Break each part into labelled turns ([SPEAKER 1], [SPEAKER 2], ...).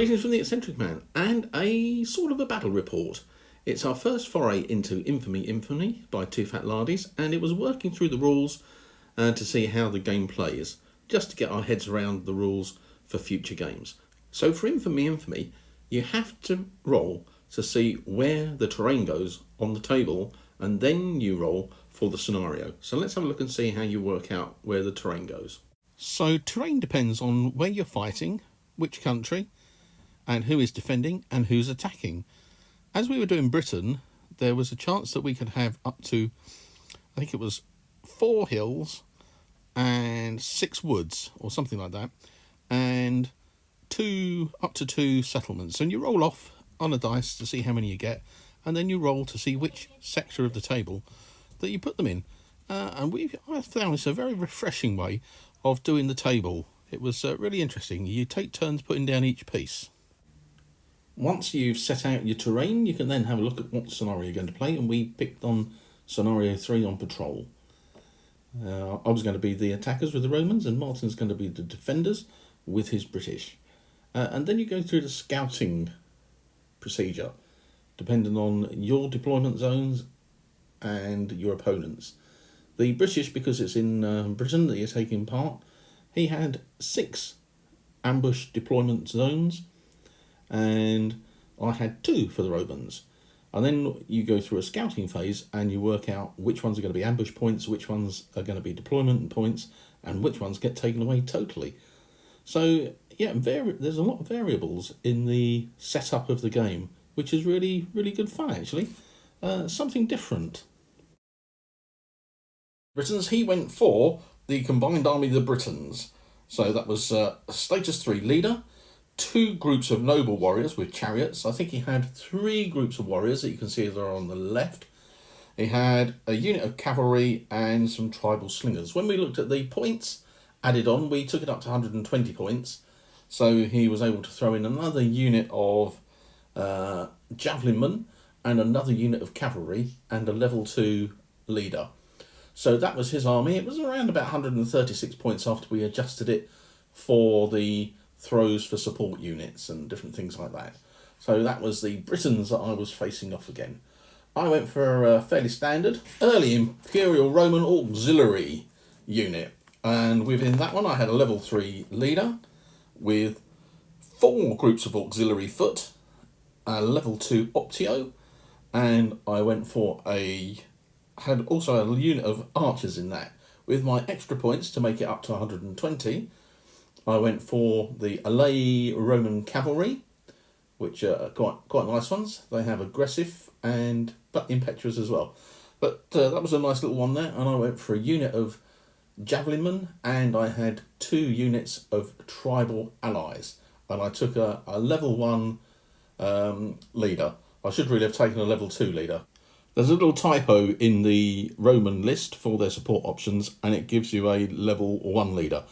[SPEAKER 1] Greetings from the Eccentric Man, and a sort of a battle report. It's our first foray into Infamy Infamy by Two Fat Lardies, and it was working through the rules to see how the game plays, just to get our heads around the rules for future games. So for Infamy Infamy, you have to roll to see where the terrain goes on the table, and then you roll for the scenario. So let's have a look and see how you work out where the terrain goes. So terrain depends on where you're fighting, which country, and who is defending and who's attacking. As we were doing Britain, there was a chance that we could have up to, I think it was 4 hills and 6 woods or something like that, and up to 2 settlements. And you roll off on a dice to see how many you get, and then you roll to see which sector of the table that you put them in. I found this a very refreshing way of doing the table. It was really interesting. You take turns putting down each piece. Once you've set out your terrain, you can then have a look at what scenario you're going to play, and we picked on scenario 3 on patrol. I was going to be the attackers with the Romans, and Martin's going to be the defenders with his British. And then you go through the scouting procedure, depending on your deployment zones and your opponents. The British, because it's in Britain that you're taking part, he had 6 ambush deployment zones, and I had 2 for the Romans. And then you go through a scouting phase and you work out which ones are going to be ambush points, which ones are going to be deployment points, and which ones get taken away totally. So yeah, there's a lot of variables in the setup of the game, which is really, really good fun actually. Something different. Britons, he went for the combined army of the Britons. So that was status 3 leader, 2 groups of noble warriors with chariots. I think he had 3 groups of warriors that you can see there on the left. He had a unit of cavalry and some tribal slingers. When we looked at the points added on, we took it up to 120 points. So he was able to throw in another unit of javelinmen and another unit of cavalry and a level 2 leader. So that was his army. It was around about 136 points after we adjusted it for the throws for support units and different things like that. So that was the Britons that I was facing off again. I went for a fairly standard early Imperial Roman auxiliary unit, and within that one I had a level 3 leader with 4 groups of auxiliary foot, a level 2 optio, and I went for had also a unit of archers in that. With my extra points to make it up to 120, I went for the Alay Roman cavalry, which are quite nice ones. They have aggressive but impetuous as well. But that was a nice little one there, and I went for a unit of javelinmen, and I had 2 units of tribal allies, and I took a level 1 leader. I should really have taken a level 2 leader. There's a little typo in the Roman list for their support options, and it gives you a level 1 leader.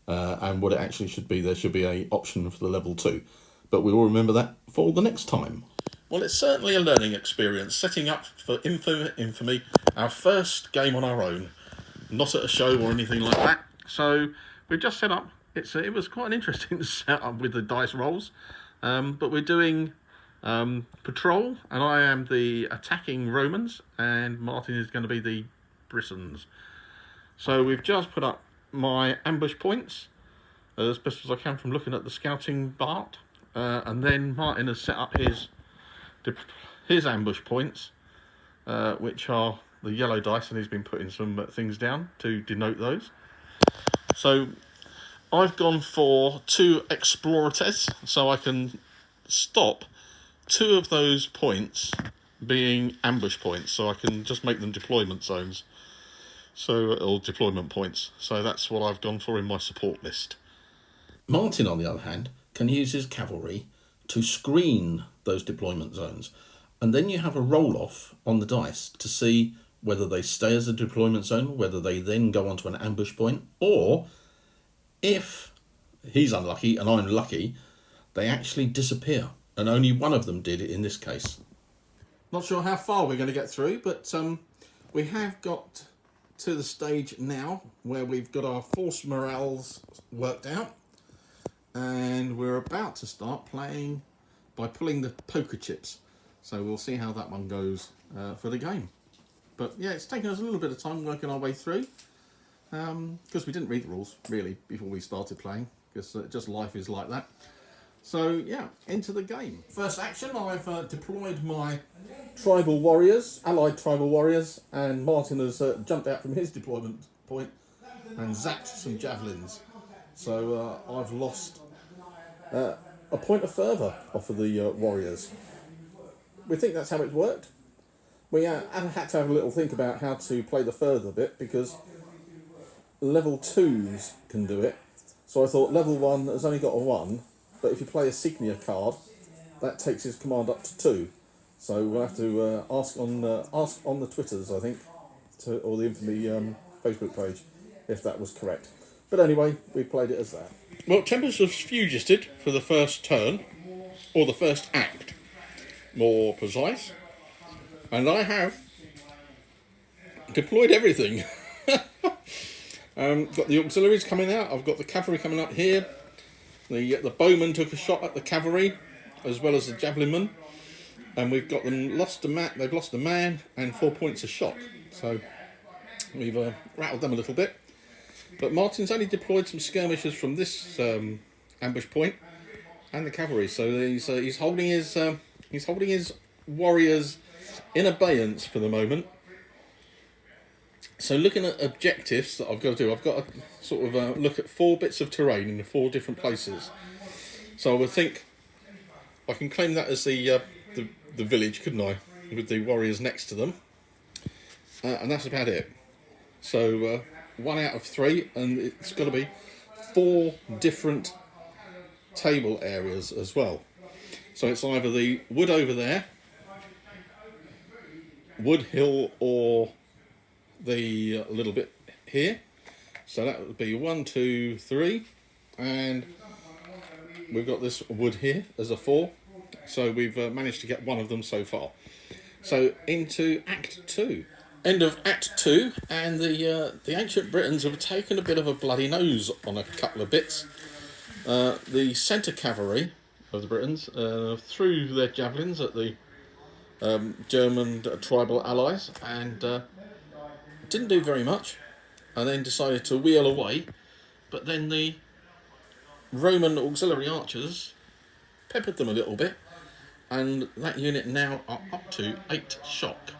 [SPEAKER 1] And what it actually should be, there should be an option for the level 2. But we will remember that for the next time. Well, it's certainly a learning experience, setting up for Infamy, our first game on our own. Not at a show or anything like that. So we've just set up. It was quite an interesting setup with the dice rolls. But we're doing patrol, and I am the attacking Romans, and Martin is going to be the Britons. So we've just put up my ambush points as best as I can from looking at the scouting Bart, and then Martin has set up his ambush points, which are the yellow dice, and he's been putting some things down to denote those. So I've gone for 2 explorates, so I can stop 2 of those points being ambush points, so I can just make them deployment zones, or deployment points. So that's what I've gone for in my support list. Martin, on the other hand, can use his cavalry to screen those deployment zones, and then you have a roll-off on the dice to see whether they stay as a deployment zone, whether they then go onto an ambush point, or if he's unlucky and I'm lucky, they actually disappear. And only one of them did it in this case. Not sure how far we're going to get through, but we have got to the stage now where we've got our force morales worked out. and we're about to start playing by pulling the poker chips. So we'll see how that one goes for the game. But yeah, it's taken us a little bit of time working our way through, because we didn't read the rules really before we started playing, because just life is like that. So yeah, into the game. First action, I've deployed my tribal warriors, allied tribal warriors, and Martin has jumped out from his deployment point and zapped some javelins. So I've lost a point of fervour off of the warriors. We think that's how it's worked. We had to have a little think about how to play the further bit, because level 2s can do it. So I thought level 1 has only got a 1, but if you play a Signia card, that takes his command up to 2. So we'll have to ask on the Twitters, I think, or the Infamy Facebook page, if that was correct. But anyway, we played it as that. Well, Tempest was fugisted for the first turn, or the first act, more precise. And I have deployed everything. Got the auxiliaries coming out. I've got the cavalry coming up here. The bowman took a shot at the cavalry, as well as the javelinmen, and we've got them lost a man. They've lost a man and 4 points of shock. So we've rattled them a little bit. But Martin's only deployed some skirmishers from this ambush point and the cavalry. So he's holding his warriors in abeyance for the moment. So looking at objectives that I've got to do, I've got to sort of look at 4 bits of terrain in 4 different places. So I would think I can claim that as the village, couldn't I, with the warriors next to them, and that's about it. So 1 out of 3, and it's got to be 4 different table areas as well. So it's either the wood over there, Wood Hill, or the little bit here. So that would be 1, 2, 3, and we've got this wood here as a 4. So we've managed to get one of them so far. So into Act 2. End of Act 2, and the Ancient Britons have taken a bit of a bloody nose on a couple of bits. The centre cavalry of the Britons threw their javelins at the German tribal allies, and didn't do very much, and then decided to wheel away. But then the Roman auxiliary archers peppered them a little bit, and that unit now are up to 8 shock.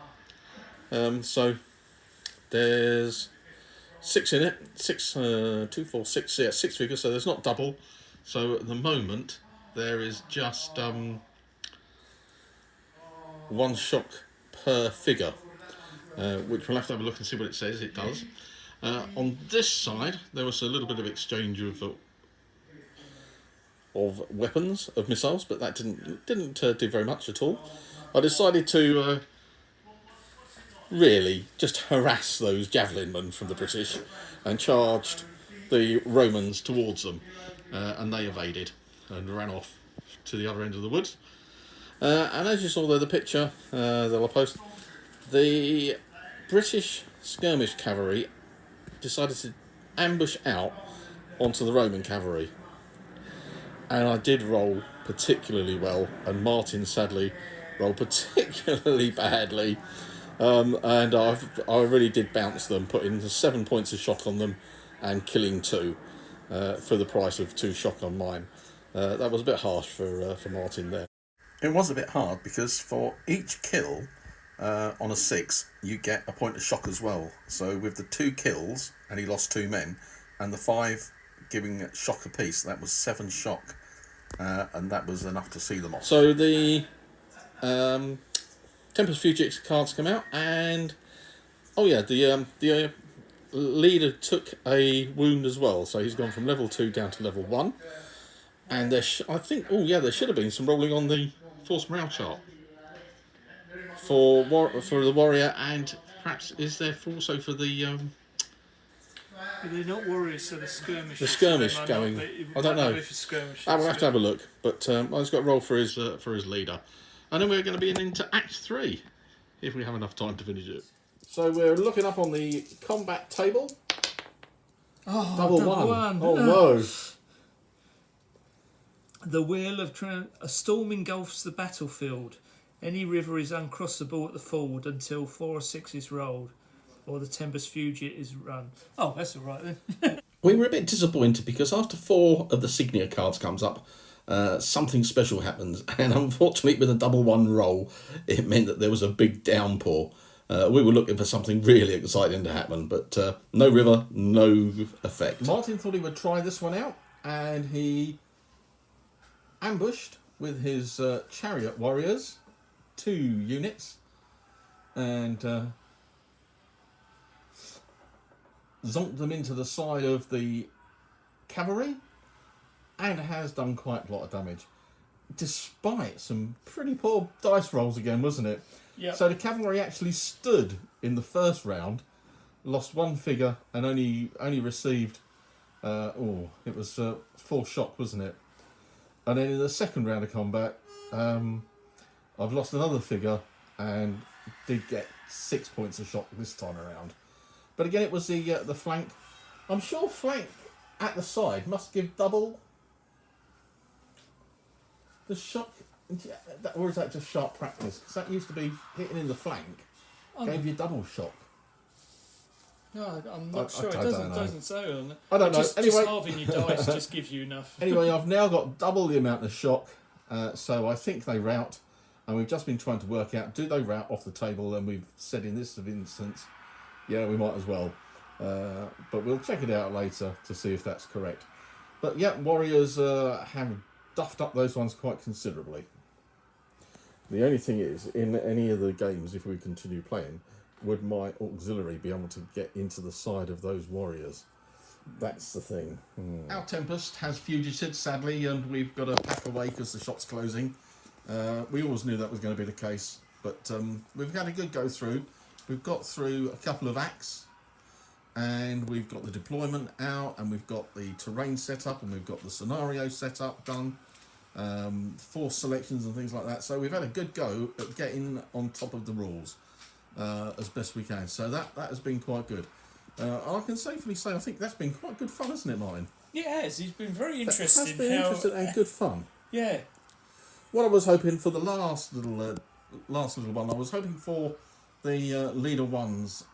[SPEAKER 1] So there's 6 in it, 6, 2, 4, 6, yeah, 6 figures, so there's not double. So at the moment there is just 1 shock per figure, which we'll have to have a look and see what it says. It does. On this side there was a little bit of exchange of weapons, of missiles, but that didn't do very much at all. I decided to really just harass those javelin men from the British, and charged the Romans towards them, and they evaded and ran off to the other end of the woods. And as you saw there, the picture that I'll post, the British skirmish cavalry decided to ambush out onto the Roman cavalry, and I did roll particularly well, and Martin sadly rolled particularly badly. And I really did bounce them, putting 7 points of shock on them and killing 2 for the price of 2 shock on mine. That was a bit harsh for Martin there. It was a bit hard, because for each kill on a 6 you get a point of shock as well. So with the 2 kills, and he lost 2 men, and the 5 giving shock apiece, that was 7 shock, and that was enough to see them off. So the Tempest Fugitives cards come out, and the leader took a wound as well, so he's gone from level 2 down to level 1. And there should have been some rolling on the force morale chart for the warrior, and perhaps is there also for the
[SPEAKER 2] they're not warriors, so the skirmish.
[SPEAKER 1] The skirmish going. I don't know. I will have to have a look, but I've got to roll for his leader. And then we're going to be into Act 3, if we have enough time to finish it. So we're looking up on the combat table.
[SPEAKER 2] Oh,
[SPEAKER 1] double one. Oh no.
[SPEAKER 2] The wheel of a storm engulfs the battlefield. Any river is uncrossable at the ford until 4 or 6 is rolled, or the Tempest Fugit is run. Oh, that's all right then.
[SPEAKER 1] We were a bit disappointed because after 4 of the Signia cards comes up, something special happens, and unfortunately with a double 1 roll, it meant that there was a big downpour. We were looking for something really exciting to happen, but no river, no effect. Martin thought he would try this one out, and he ambushed with his chariot warriors, 2 units, and zonked them into the side of the cavalry, and has done quite a lot of damage, despite some pretty poor dice rolls again, wasn't it?
[SPEAKER 2] Yeah.
[SPEAKER 1] So the cavalry actually stood in the first round, lost 1 figure, and only received it was 4 shock, wasn't it? And then in the second round of combat, I've lost another figure and did get 6 points of shock this time around. But again, it was the flank. I'm sure flank at the side must give double the shock, or is that just sharp practice? Because that used to be hitting in the flank, gave you double shock.
[SPEAKER 2] No, I'm not sure. It doesn't say on it.
[SPEAKER 1] I don't know.
[SPEAKER 2] Just
[SPEAKER 1] Anyway,
[SPEAKER 2] halving your dice just gives you enough.
[SPEAKER 1] Anyway, I've now got double the amount of shock, so I think they rout. And we've just been trying to work out, do they rout off the table? And we've said in this instance, yeah, we might as well. But we'll check it out later to see if that's correct. But yeah, warriors have duffed up those ones quite considerably. The only thing is, in any of the games, if we continue playing, would my auxiliary be able to get into the side of those warriors? That's the thing. Our Tempest has fugited, sadly, and we've got to pack away because the shop's closing. We always knew that was going to be the case, but we've had a good go through. We've got through a couple of acts, and we've got the deployment out, and we've got the terrain set up, and we've got the scenario set up, done, force selections and things like that. So we've had a good go at getting on top of the rules as best we can. So that has been quite good. I can safely say I think that's been quite good fun, hasn't it, Martin?
[SPEAKER 2] Yeah, it has. He's been very interested.
[SPEAKER 1] It has been interesting and good fun.
[SPEAKER 2] Yeah.
[SPEAKER 1] What I was hoping for the last little one, I was hoping for the Leader 1's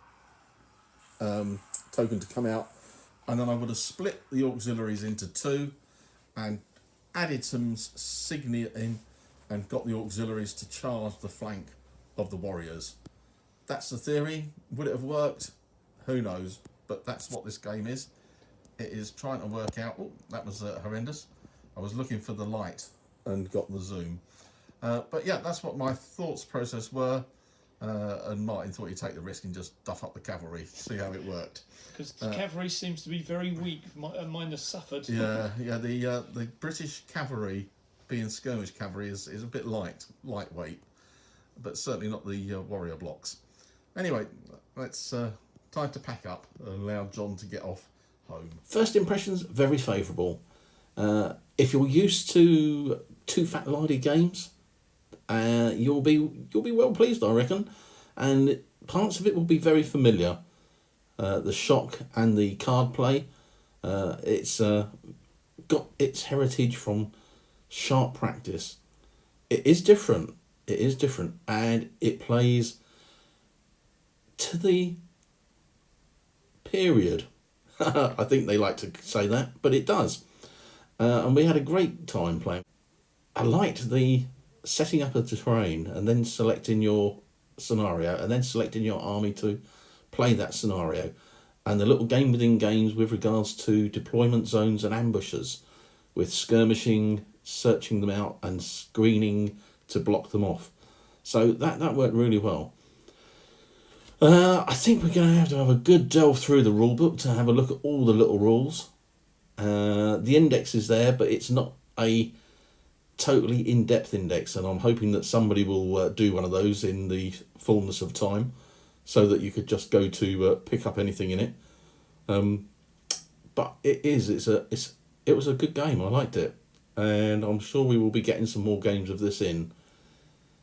[SPEAKER 1] token to come out, and then I would have split the auxiliaries into 2 and added some Signia in and got the auxiliaries to charge the flank of the warriors. That's the theory. Would it have worked? Who knows? But that's what this game is. It is trying to work out... Oh, that was horrendous. I was looking for the light and got the zoom. But yeah, that's what my thoughts process were. And Martin thought he'd take the risk and just duff up the cavalry, see how it worked.
[SPEAKER 2] Because the cavalry seems to be very weak. Mine has suffered.
[SPEAKER 1] Yeah. The British cavalry, being skirmish cavalry, is a bit lightweight, but certainly not the warrior blocks. Anyway, let's time to pack up and allow John to get off home. First impressions, very favourable. If you're used to 2 Fat Lardy games, you'll be well pleased, I reckon, and parts of it will be very familiar. The shock and the card play, it's got its heritage from sharp practice. It is different, and it plays to the period. I think they like to say that, but it does. And we had a great time playing. I liked the setting up of the terrain and then selecting your scenario and then selecting your army to play that scenario, and the little game within games with regards to deployment zones and ambushes, with skirmishing, searching them out and screening to block them off. So that worked really well. I think we're going to have a good delve through the rulebook to have a look at all the little rules. The index is there, but it's not a totally in-depth index, and I'm hoping that somebody will do one of those in the fullness of time, so that you could just go to pick up anything in it. But it was a good game. I liked it, and I'm sure we will be getting some more games of this in.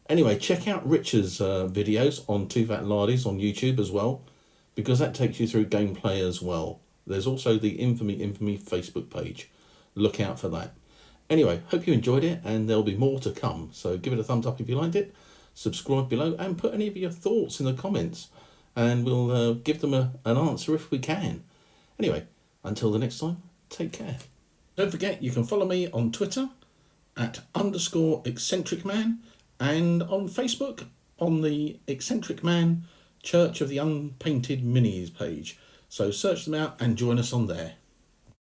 [SPEAKER 1] Anyway, check out Richard's videos on 2 Fat Lardies on YouTube as well, because that takes you through gameplay as well. There's also the Infamy Infamy Facebook page. Look out for that. Anyway, hope you enjoyed it, and there'll be more to come. So give it a thumbs up if you liked it, subscribe below, and put any of your thoughts in the comments, and we'll give them an answer if we can. Anyway, until the next time, take care. Don't forget, you can follow me on Twitter at _eccentric man, and on Facebook on the Eccentric Man Church of the Unpainted Minis page. So search them out and join us on there.